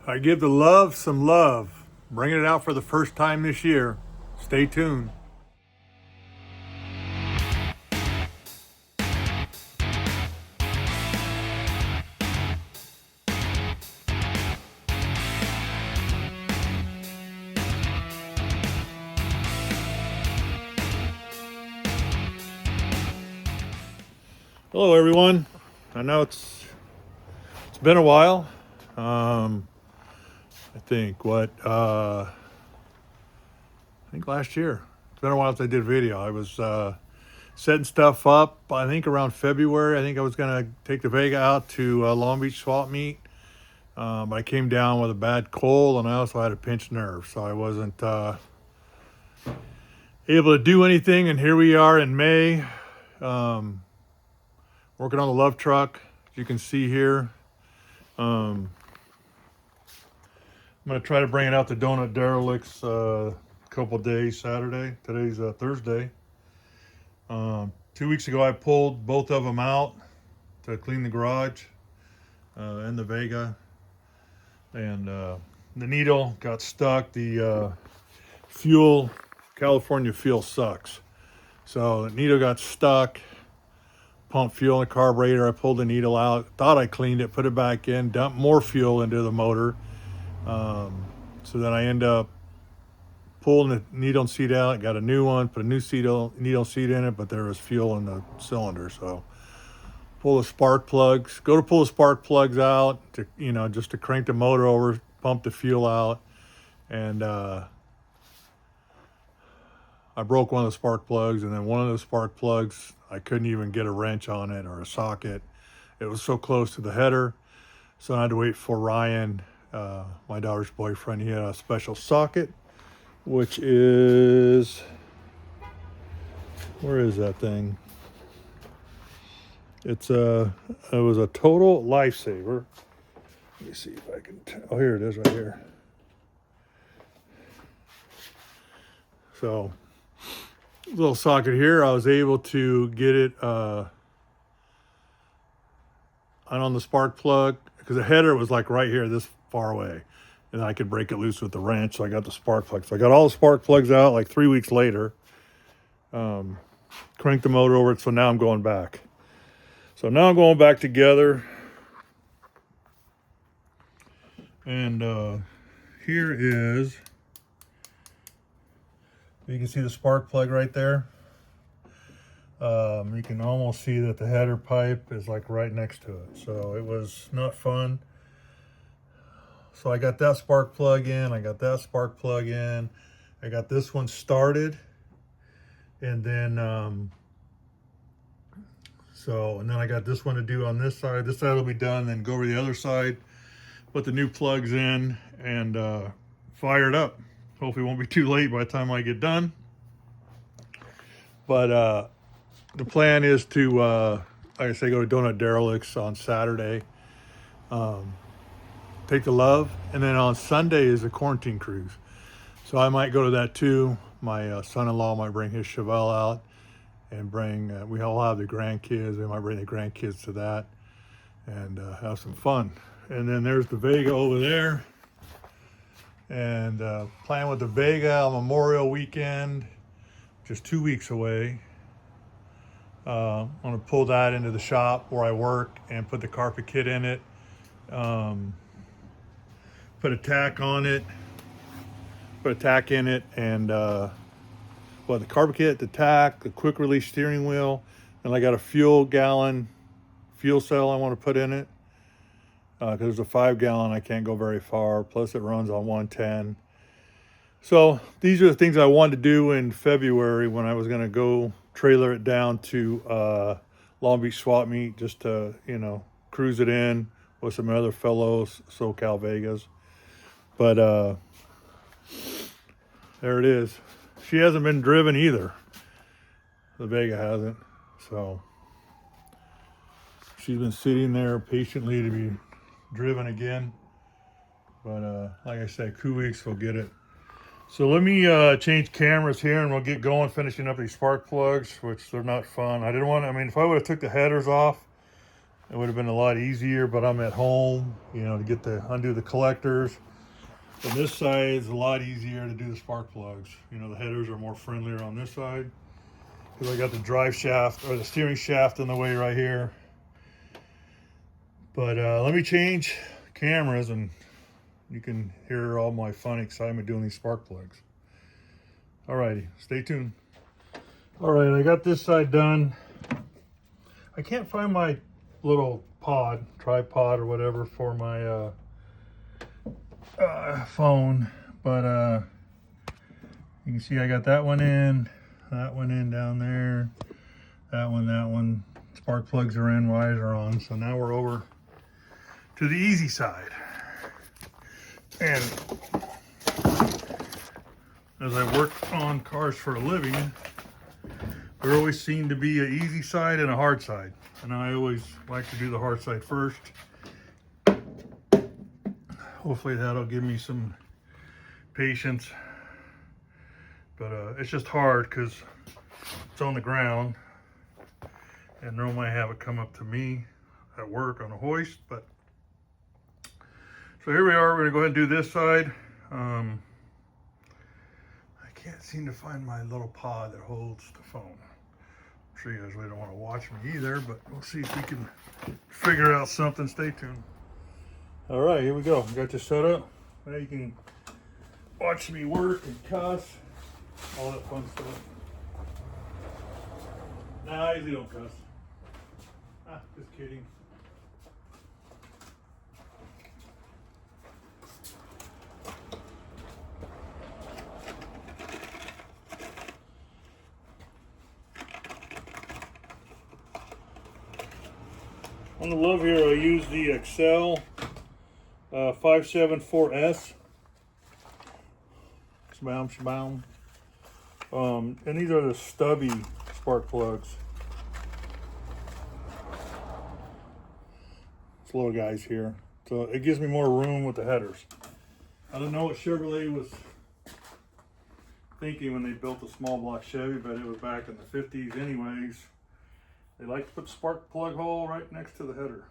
I give the Luv some love. Bringing it out for the first time this year. Stay tuned. Hello, everyone. I know it's been a while. I think last year. It's been a while since I did a video. I was setting stuff up. I think around February. I think I was gonna take the Vega out to Long Beach swap meet. I came down with a bad cold, and I also had a pinched nerve, so I wasn't able to do anything. And here we are in May, working on the Luv Truck, as you can see here. I'm gonna try to bring it out to Donut Derelicts a couple days. Saturday. Today's Thursday. 2 weeks ago, I pulled both of them out to clean the garage and the Vega, and the needle got stuck. The fuel, California fuel sucks, so the needle got stuck. Pumped fuel in the carburetor. I pulled the needle out, thought I cleaned it, put it back in, dumped more fuel into the motor. So then I end up pulling the needle seat out, got a new one, put a new needle seat in it, but there was fuel in the cylinder. So pull the spark plugs, go to pull the spark plugs out to, just to crank the motor over, pump the fuel out. And I broke one of the spark plugs, and then one of the spark plugs, I couldn't even get a wrench on it or a socket. It was so close to the header. So I had to wait for Ryan, my daughter's boyfriend. He had a special socket, which is, where is that thing? It was a total lifesaver. Let me see if I can, oh, here it is right here. So, little socket here, I was able to get it on the spark plug, because the header was like right here, this far away, and I could break it loose with the wrench. So I got the spark plug. So I got all the spark plugs out like 3 weeks later. Cranked the motor over it. So now I'm going back. So now I'm going back together. And here is, you can see the spark plug right there. You can almost see that the header pipe is like right next to it. So it was not fun. So I got that spark plug in, I got that spark plug in, I got this one started, and then and then I got this one to do on this side. This side will be done, then go over to the other side, put the new plugs in, and fire it up. Hopefully it won't be too late by the time I get done. But the plan is to, like I say, go to Donut Derelicts on Saturday, take the Luv, and then on Sunday is a quarantine cruise. So I might go to that too. My son-in-law might bring his Chevelle out, and we all have the grandkids. We might bring the grandkids to that and have some fun. And then there's the Vega over there. And plan with the Vega on Memorial weekend, just 2 weeks away. I'm gonna pull that into the shop where I work and put the carpet kit in it. Put a tack on it, put a tack in it, and the carpet kit, the tack, the quick release steering wheel, and I got a fuel cell I want to put in it, because there's a 5 gallon, I can't go very far, plus it runs on 110. So these are the things I wanted to do in February when I was going to go trailer it down to Long Beach swap meet, just to, cruise it in with some other fellows SoCal Vegas. But there it is. She hasn't been driven either. The Vega hasn't. So she's been sitting there patiently to be driven again. But like I said, 2 weeks we'll get it. So let me change cameras here, and we'll get going, finishing up these spark plugs, which they're not fun. If I would have took the headers off, It would have been a lot easier, but I'm at home, you know, to get the undo the collectors. And this side is a lot easier to do the spark plugs. You know, the headers are more friendlier on this side because I got the drive shaft or the steering shaft in the way right here. But let me change cameras and you can hear all my fun excitement doing these spark plugs. Alrighty, stay tuned. Alright, I got this side done. I can't find my little tripod or whatever for my phone, but you can see I got that one in down there, that one. Spark plugs are in, wires are on. So now we're over to the easy side. And as I work on cars for a living, there always seemed to be an easy side and a hard side. And I always like to do the hard side first. Hopefully that'll give me some patience. But it's just hard because it's on the ground. And normally I have it come up to me at work on a hoist. But so here we are. We're gonna go ahead and do this side. I can't seem to find my little pod that holds the phone. I'm sure you guys really don't want to watch me either, but we'll see if we can figure out something. Stay tuned. All right, here we go. We got this set up. Now you can watch me work and cuss, all that fun stuff. Nah, I usually don't cuss. Just kidding. On the Luv here, I use the Excel 574S. Shaboom. And these are the stubby spark plugs. These little guys here. So it gives me more room with the headers. I don't know what Chevrolet was thinking when they built a small block Chevy, but it was back in the 50s anyways. They like to put the spark plug hole right next to the header.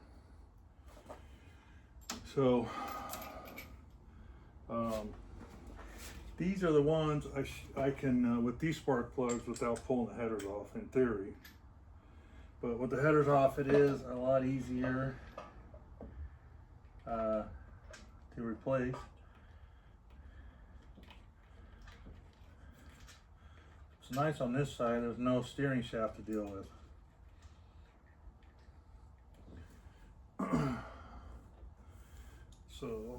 So these are the ones I can with these spark plugs without pulling the headers off in theory. But with the headers off, it is a lot easier to replace. It's nice on this side, there's no steering shaft to deal with. So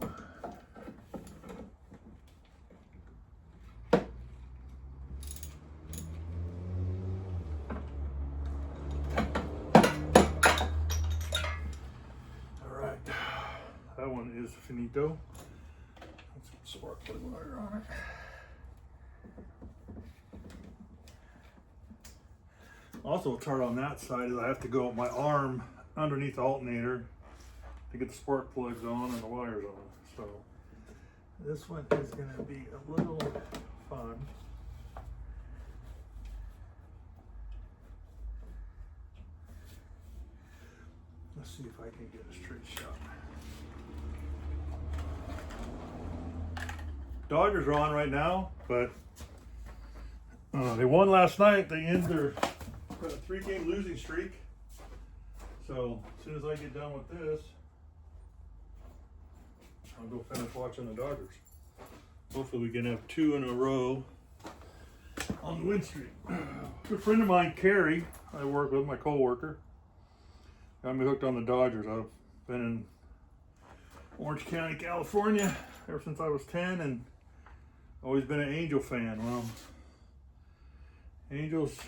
alright, that one is finito. Let's get spark plug wire on it. Also, what's hard on that side is I have to go with my arm underneath the alternator to get the spark plugs on and the wires on. So this one is going to be a little fun. Let's see if I can get a straight shot. Dodgers are on right now, but they won last night. They ended their 3-game losing streak. So as soon as I get done with this, I'll go finish watching the Dodgers. Hopefully we can have 2 in a row on the win streak. A good friend of mine, Carrie, I work with, my co-worker, got me hooked on the Dodgers. I've been in Orange County, California ever since I was 10 and always been an Angel fan. Well, Angels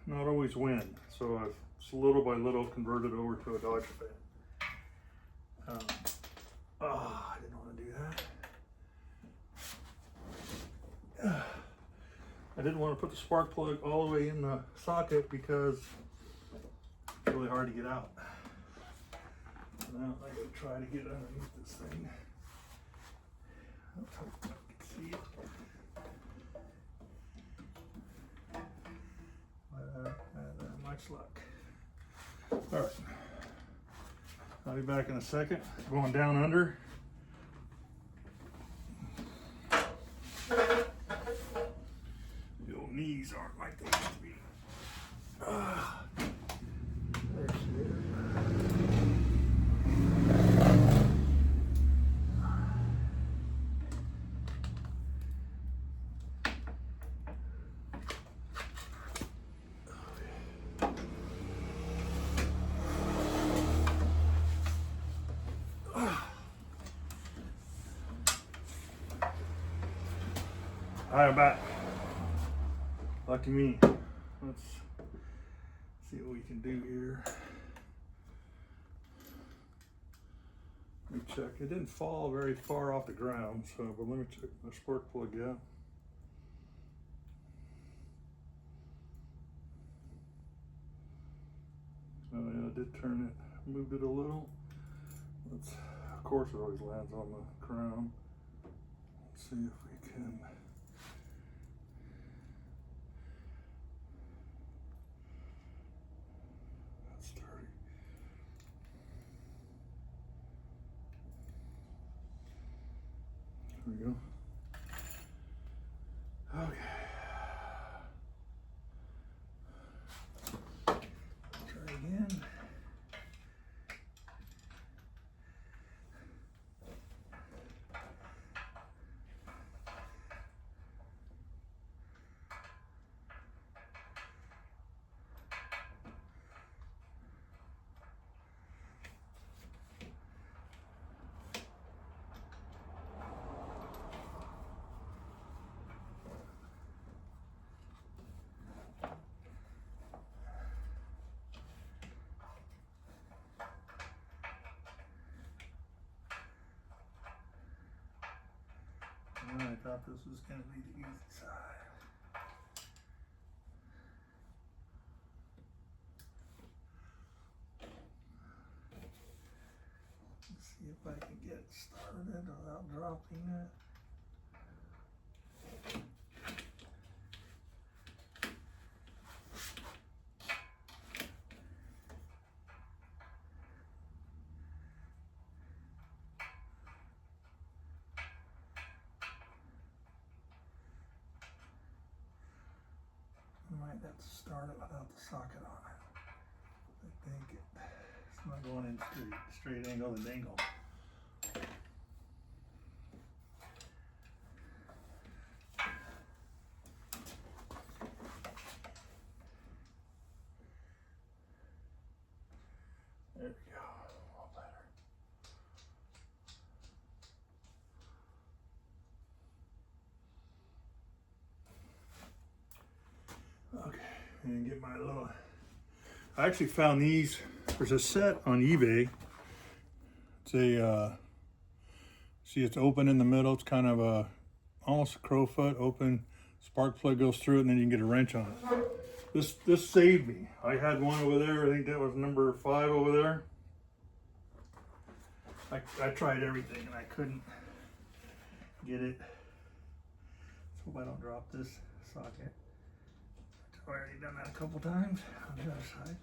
not always win, so I've little by little converted over to a Dodger fan. I didn't want to do that. I didn't want to put the spark plug all the way in the socket because it's really hard to get out. Now I gotta try to get underneath this thing. Let's hope I can see it. Much luck. All right. I'll be back in a second. Going down under. The old knees aren't like they used to be. There she is. Alright, back. Lucky me. Let's see what we can do here. Let me check. It didn't fall very far off the ground, so but let me check the spark plug out. Oh yeah, I did turn it, moved it a little. Let's, of course it always lands on the crown. Let's see if we can. That's dirty. There we go. Okay. Try again. I thought this was going to be the easy side. Let's see if I can get it started without dropping it. I might have to start it without the socket on it. I think it's not going in straight angle and dangle. There we go, a little better. Okay, and get my little. I actually found these. There's a set on eBay. It's a. See, it's open in the middle. It's kind of a almost a crowfoot open. Spark plug goes through it, and then you can get a wrench on it. This saved me. I had one over there. I think that was number 5 over there. I tried everything and I couldn't get it. Let's hope I don't drop this socket. I've already done that a couple times on the other side.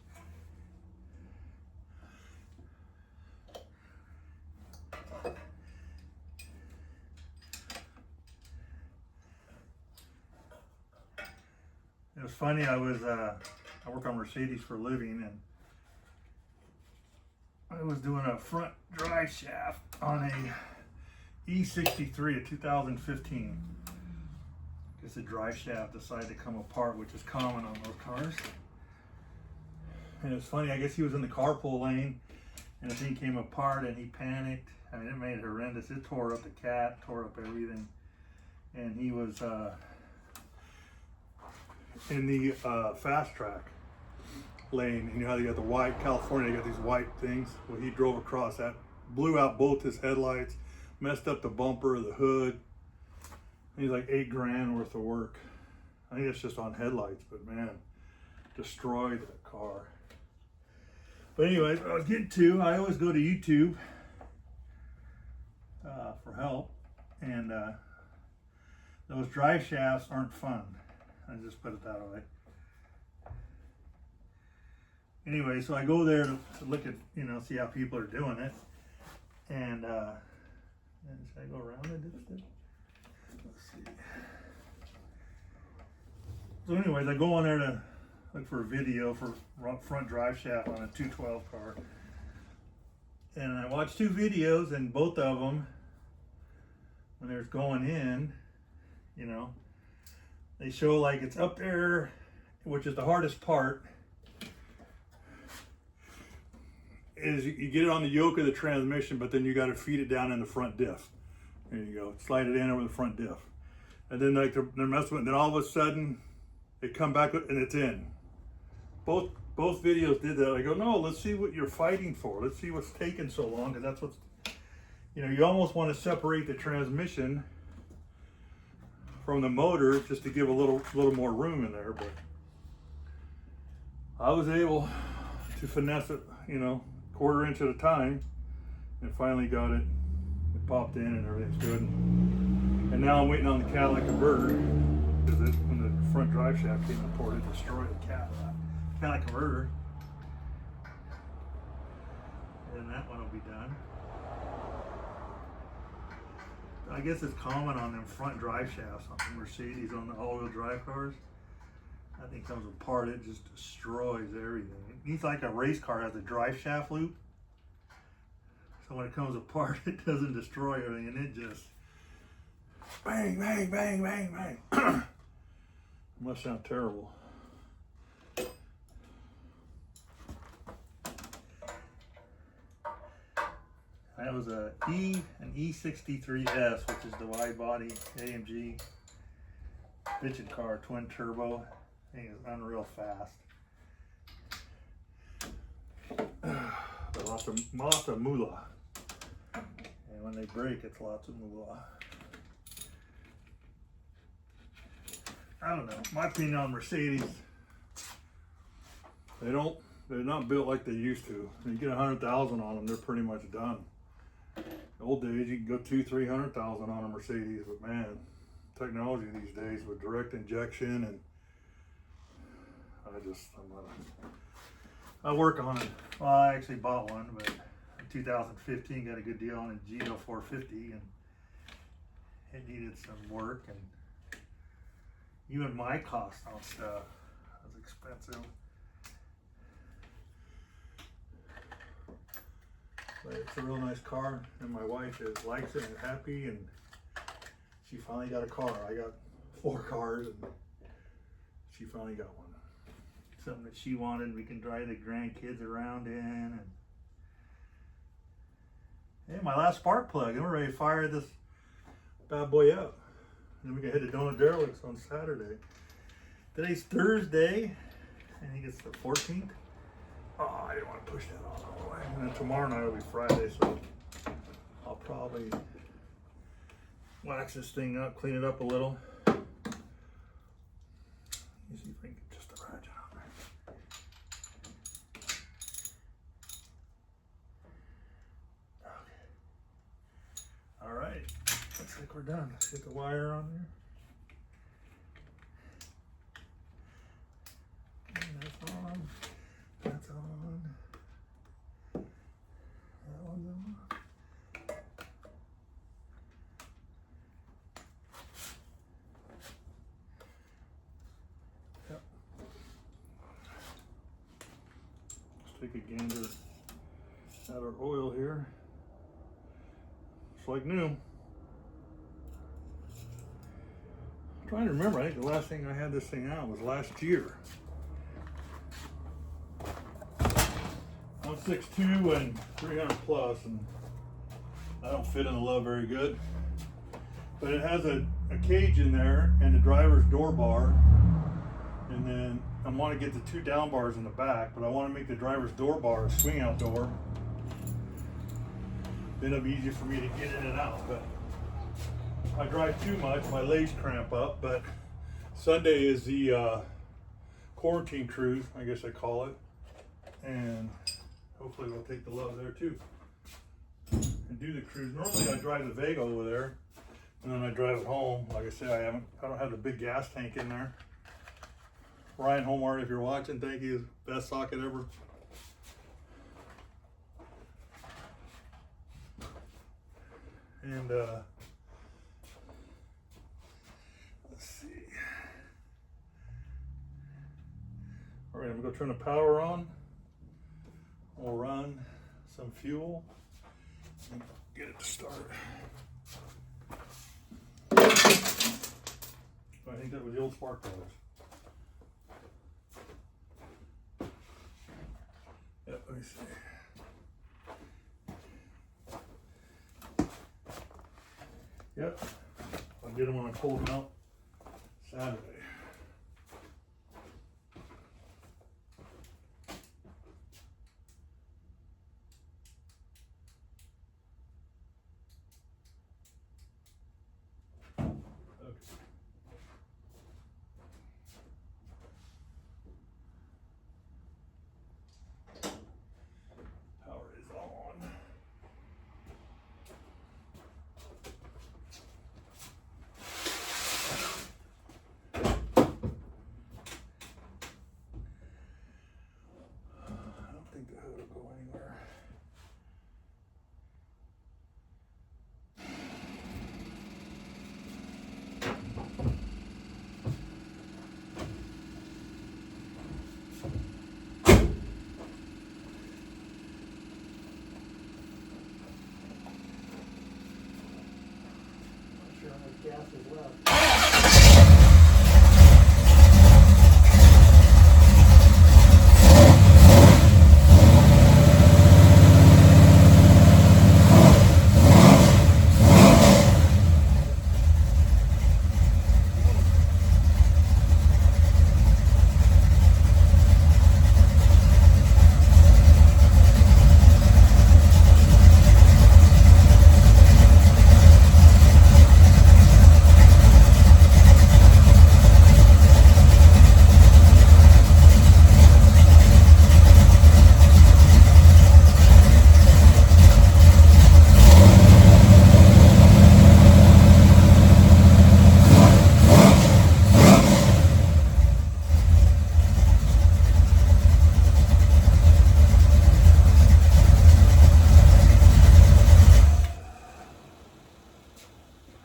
It was funny, I work on Mercedes for a living, and I was doing a front drive shaft on a E63, a 2015. Because the drive shaft decided to come apart, which is common on those cars. And it's funny, I guess he was in the carpool lane, and the thing came apart, and he panicked. I mean, it made it horrendous. It tore up the cat, tore up everything. And he was in the fast track lane, and you know how you got the white, California, you got these white things. Well, he drove across that, blew out both his headlights, messed up the bumper, the hood. He's like $8 grand worth of work. I think it's just on headlights, but man, destroyed that car. But anyway, what I was getting to, I always go to YouTube for help, and those drive shafts aren't fun. I just put it that way. Anyway, so I go there to look at, you know, see how people are doing it. And should I go around the dipstick? Let's see. So anyways, I go on there to look for a video for front drive shaft on a 212 car. And I watched 2 videos, and both of them, when they're going in, you know, they show like it's up there, which is the hardest part, is you get it on the yoke of the transmission, but then you got to feed it down in the front diff. There you go, slide it in over the front diff. And then like they're messing with it, and then all of a sudden they come back and it's in. Both videos did that. I go, no, let's see what you're fighting for. Let's see what's taking so long, because that's what's, you know, you almost want to separate the transmission from the motor just to give a little more room in there. But I was able to finesse it, you know, 1/4 inch at a time, and finally got it. It popped in and everything's good. And now I'm waiting on the catalytic converter, because when the front drive shaft came apart, it destroyed the catalytic converter. And that one will be done. I guess it's common on them front drive shafts on the Mercedes, on the all-wheel drive cars. That thing comes apart, it just destroys everything. It's like a race car has a drive shaft loop. So when it comes apart, it doesn't destroy everything, and it just bang, bang, bang, bang, bang. It must sound terrible. That was an E63S, which is the wide body AMG bitchin' car, twin turbo. I think it's unreal fast. But lots of moolah. And when they break, it's lots of moolah. I don't know. My opinion on Mercedes, they're not built like they used to. When you get 100,000 on them, they're pretty much done. The old days, you can go 200,000-300,000 on a Mercedes, but man, technology these days with direct injection, and I work on it. Well, I actually bought one, but in 2015 got a good deal on a Geo 450, and it needed some work, and even my cost on stuff was expensive. But it's a real nice car, and my wife likes it and happy, and she finally got a car. I got 4 cars, and she finally got one. Something that she wanted, we can drive the grandkids around in. And hey, my last spark plug, and we're ready to fire this bad boy up. And then we can hit the Donut Derelicts on Saturday. Today's Thursday, I think it's the 14th. Oh, I didn't want to push that on all the way. And then tomorrow night will be Friday, so I'll probably wax this thing up, clean it up a little. Let me see if I can get just a ratchet on there. Okay. All right. Looks like we're done. Let's get the wire on there. Okay, that's on. That's on. That one's on. Yep. Let's take a gander at our oil here. It's like new. I'm trying to remember, I think the last thing I had this thing out was last year. I'm 6'2" and 300 plus, and I don't fit in the Luv very good. But it has a cage in there and the driver's door bar, and then I want to get the 2 down bars in the back, but I want to make the driver's door bar a swing out door. Then it'll be easier for me to get in and out. But if I drive too much, my legs cramp up. But Sunday is the quarantine cruise, I guess I call it, and hopefully we'll take the Luv there too and do the cruise. Normally I drive the Vega over there, and then I drive it home. Like I said, I don't have the big gas tank in there. Ryan Homart, if you're watching, thank you. Best socket ever. And let's see. All right, I'm gonna turn the power on. We'll run some fuel and get it to start. I think that was the old spark plugs. Yep, let me see. Yep, I'll get them when I pull them out Saturday. Gas as well.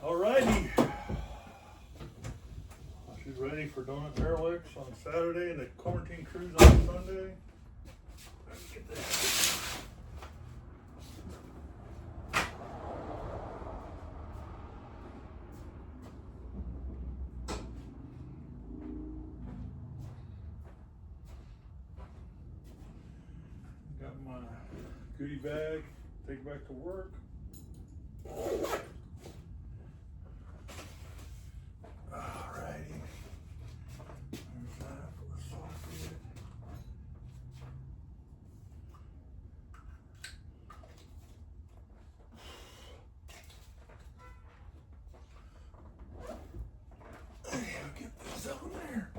Alrighty. She's ready for Donut Derelicts on Saturday and the quarantine cruise on Sunday. Let's get that. Got my goodie bag, take back to work. Alrighty. There's that for the socket. I'll get this on there.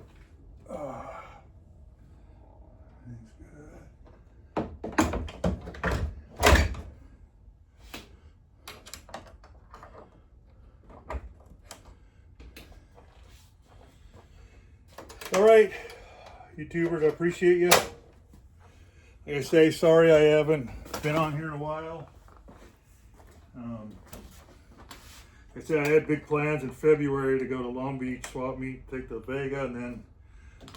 Things good. All right, YouTubers, I appreciate you. Like I say, sorry I haven't been on here in a while. Like I said, I had big plans in February to go to Long Beach, swap meet, take the Vega, and then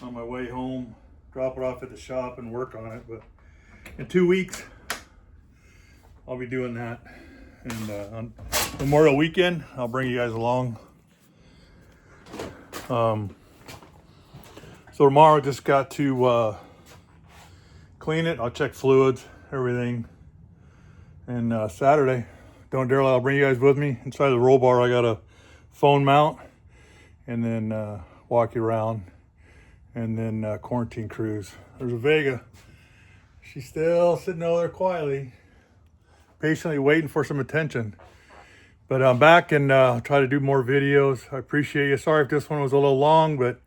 on my way home, drop it off at the shop and work on it. But in 2 weeks, I'll be doing that. And on Memorial Weekend, I'll bring you guys along. So tomorrow I just got to clean it. I'll check fluids, everything. And Saturday, Donut Derelicts, I'll bring you guys with me. Inside the roll bar, I got a phone mount, and then walk you around, and then quarantine cruise. There's a Vega. She's still sitting over there quietly, patiently waiting for some attention. But I'm back and try to do more videos. I appreciate you. Sorry if this one was a little long, but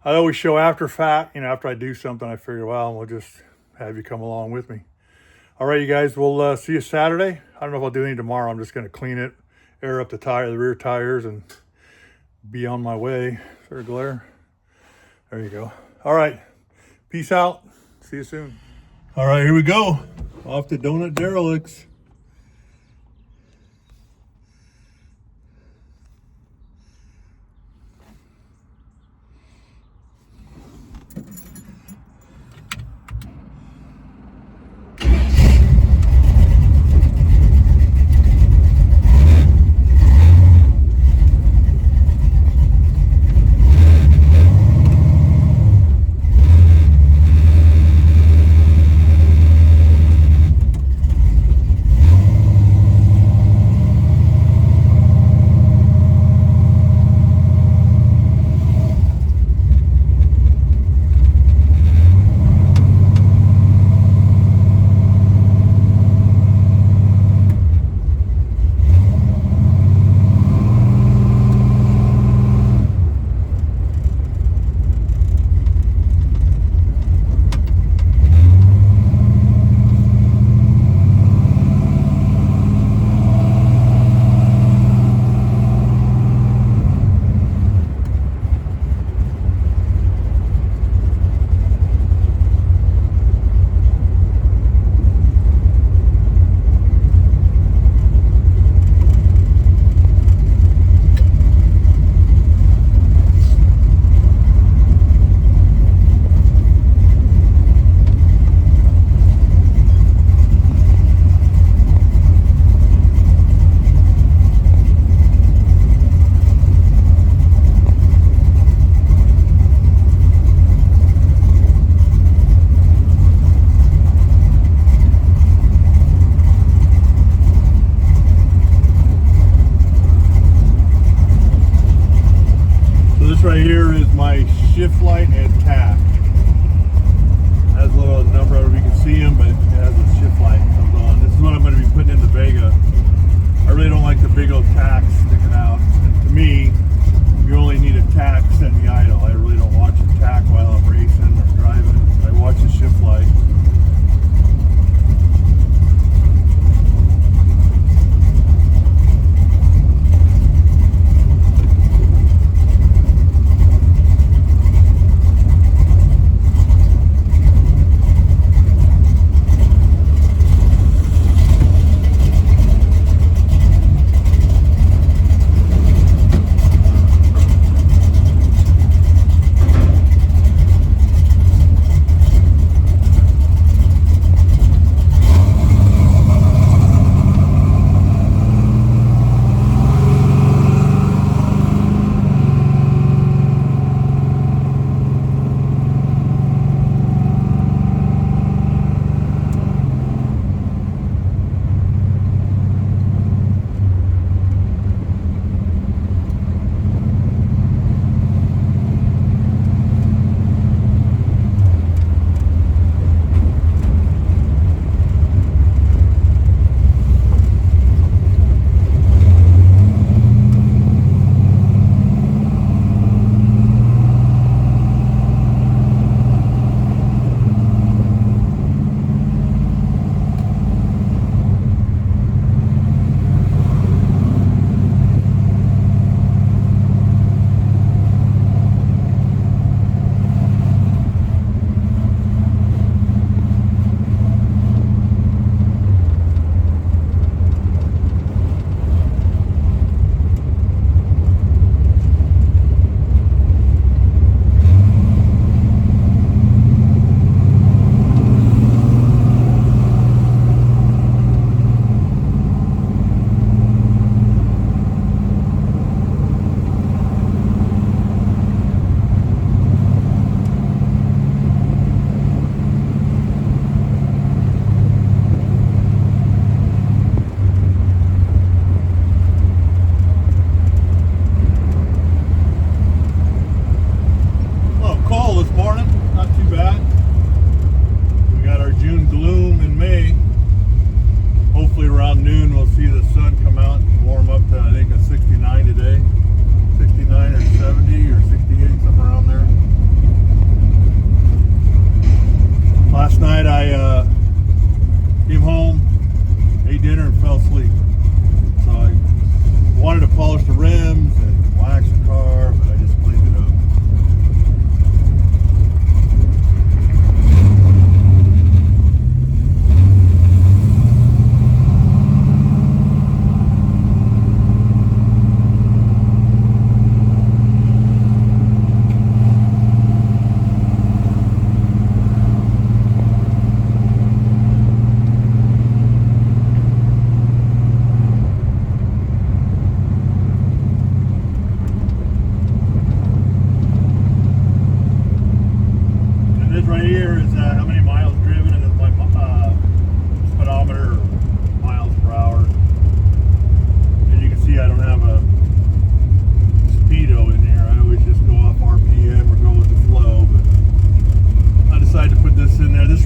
I always show after fact. You know, after I do something, I figure, well, we'll just have you come along with me. All right, you guys, we'll see you Saturday. I don't know if I'll do any tomorrow. I'm just going to clean it, air up the rear tires, and be on my way. Is there a glare? There you go. All right, peace out. See you soon. All right, here we go. Off to Donut Derelicts. right here is my shift light and tack. It has a little number, you can see them, but it has a shift light that comes on. This is what I'm going to be putting in the Vega. I really don't like the big old tacks sticking out. And to me, you only need a tack setting the idle. I really don't watch the tack while I'm racing or driving. I watch the shift light.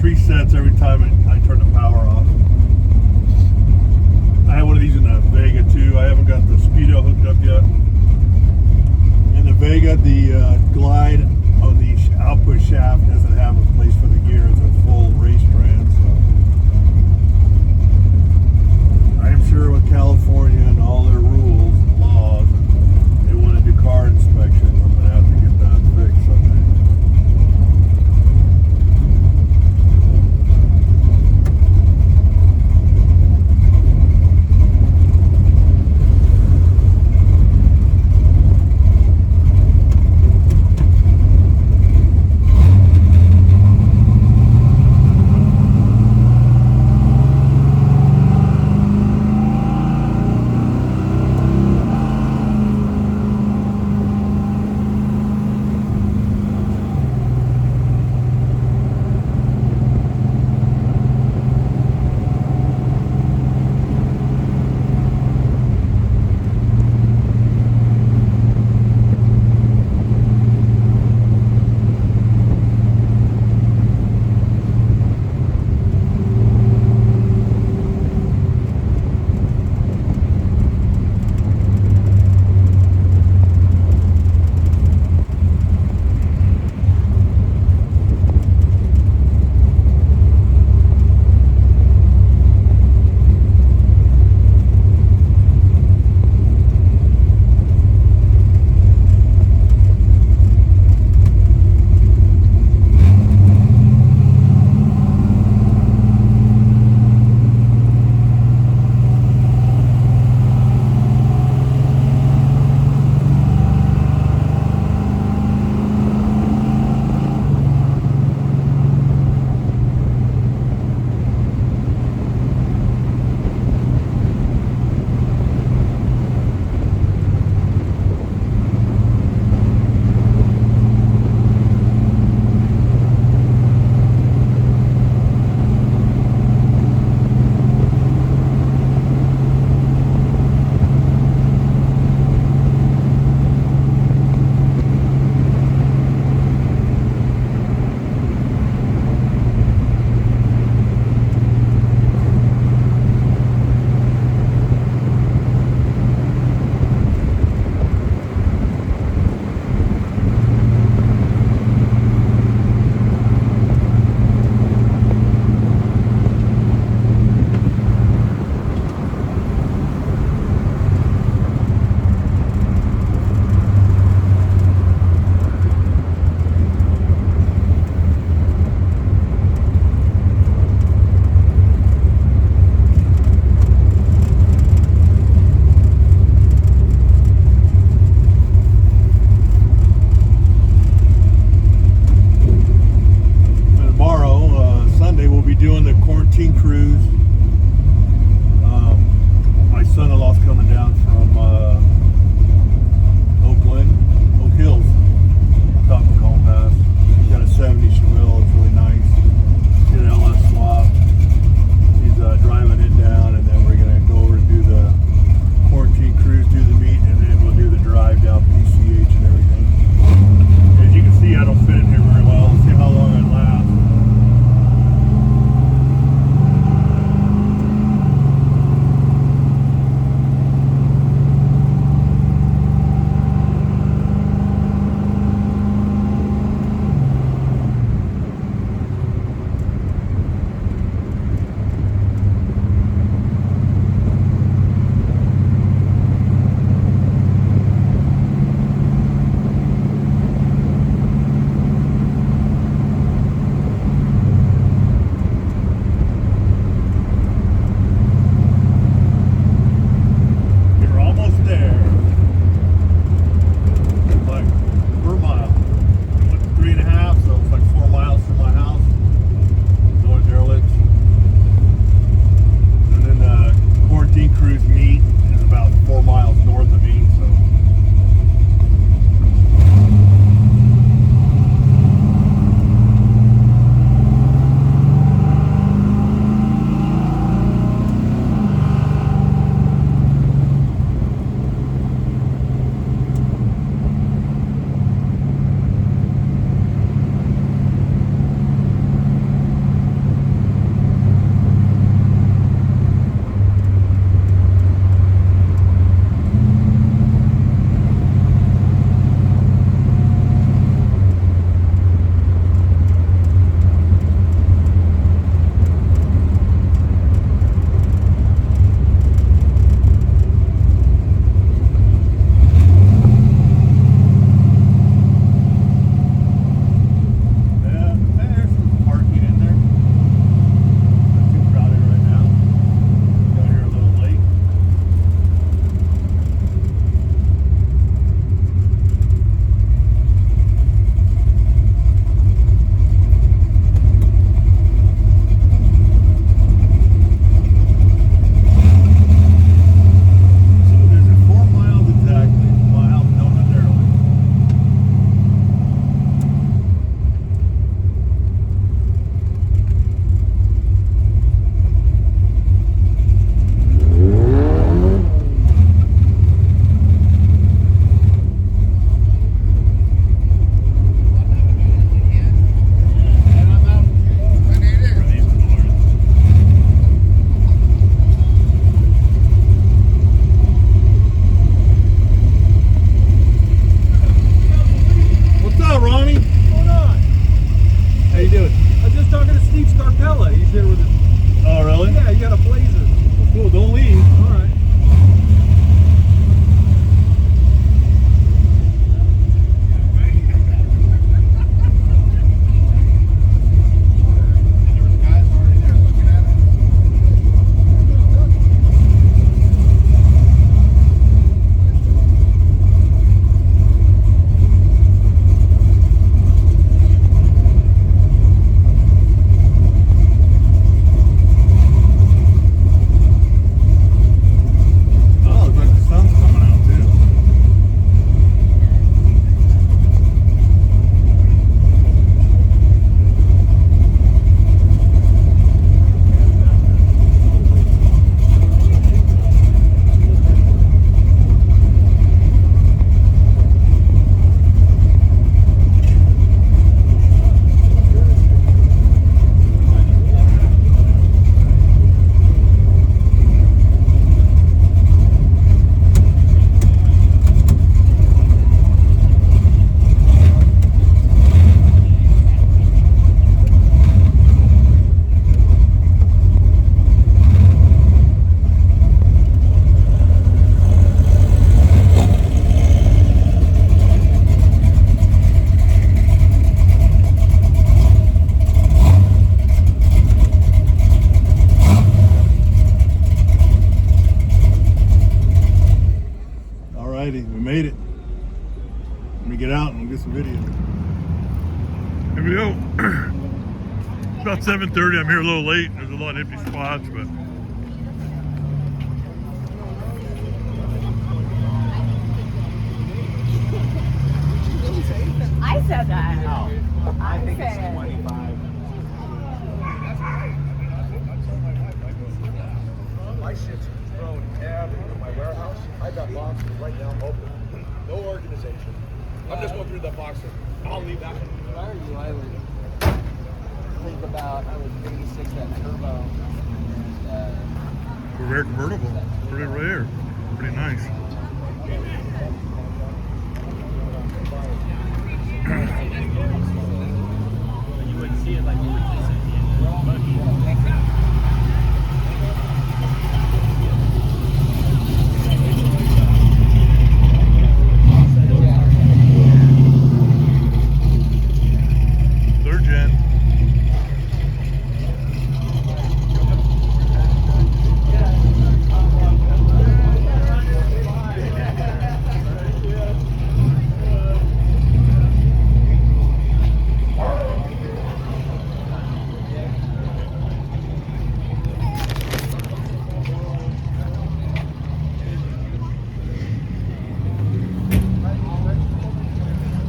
resets every time I turn the power off. I have one of these in the Vega too. I haven't got the Speedo hooked up yet. In the Vega, the glide on the output shaft doesn't have a place for the gear. It's a full race trans. So I am sure with California and all their rules and laws, they want to do car inspections. I'm going to have to get that fixed someday. Alrighty, we made it. Let me get out and we'll get some video. Here we go. About 7:30. I'm here a little late. There's a lot of empty spots, but I said that. No, I think it's said- 25. My shit's thrown everywhere in my warehouse. I got boxes right now open. No organization. I'm just going through the boxes. I'll leave that one. If I were you, I would think about, I would 86 that turbo. And, Rare convertible. Pretty rare. Pretty nice. you wouldn't see it like you would see it. Third gen.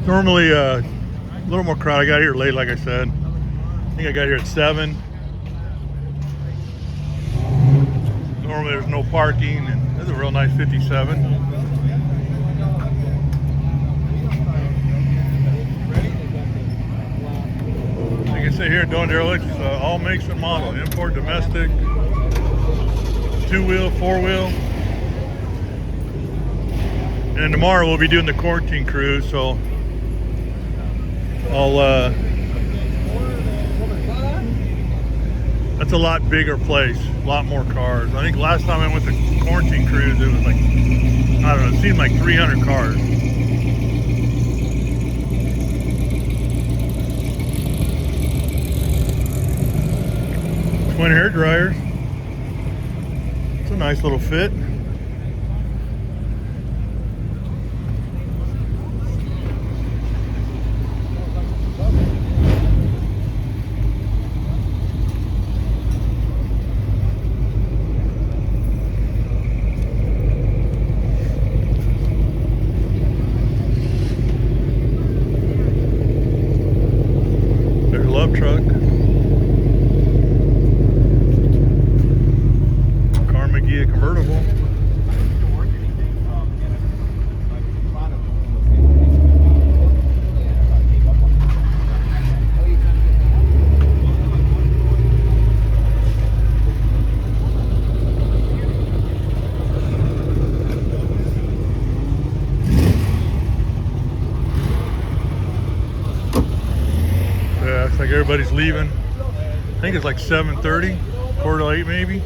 Normally a little more crowd. I got here late, like I said. I think I got here at 7. Normally there's no parking, and this is a real nice 57. Like I say here at Donut Derelicts, all makes and models, import, domestic, 2-wheel, 4-wheel. And then tomorrow we'll be doing the quarantine cruise, so that's a lot bigger place, a lot more cars. I think last time I went to quarantine cruise, it was like, I don't know, it seemed like 300 cars. Twin hair dryers. It's a nice little fit. There's a Luv Truck. Carmagia convertible. Yeah, looks like everybody's leaving. I think it's like 7:30, 7:45 maybe.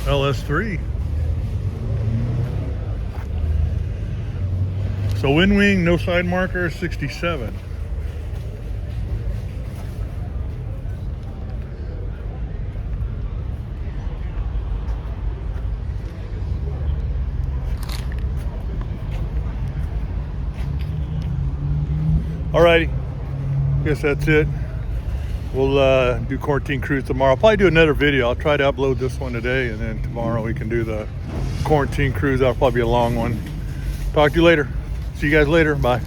LS3. So wind wing, no side marker, 67. Alrighty, guess that's it. We'll do quarantine cruise tomorrow. I'll probably do another video. I'll try to upload this one today, and then tomorrow we can do the quarantine cruise. That'll probably be a long one. Talk to you later. See you guys later. Bye.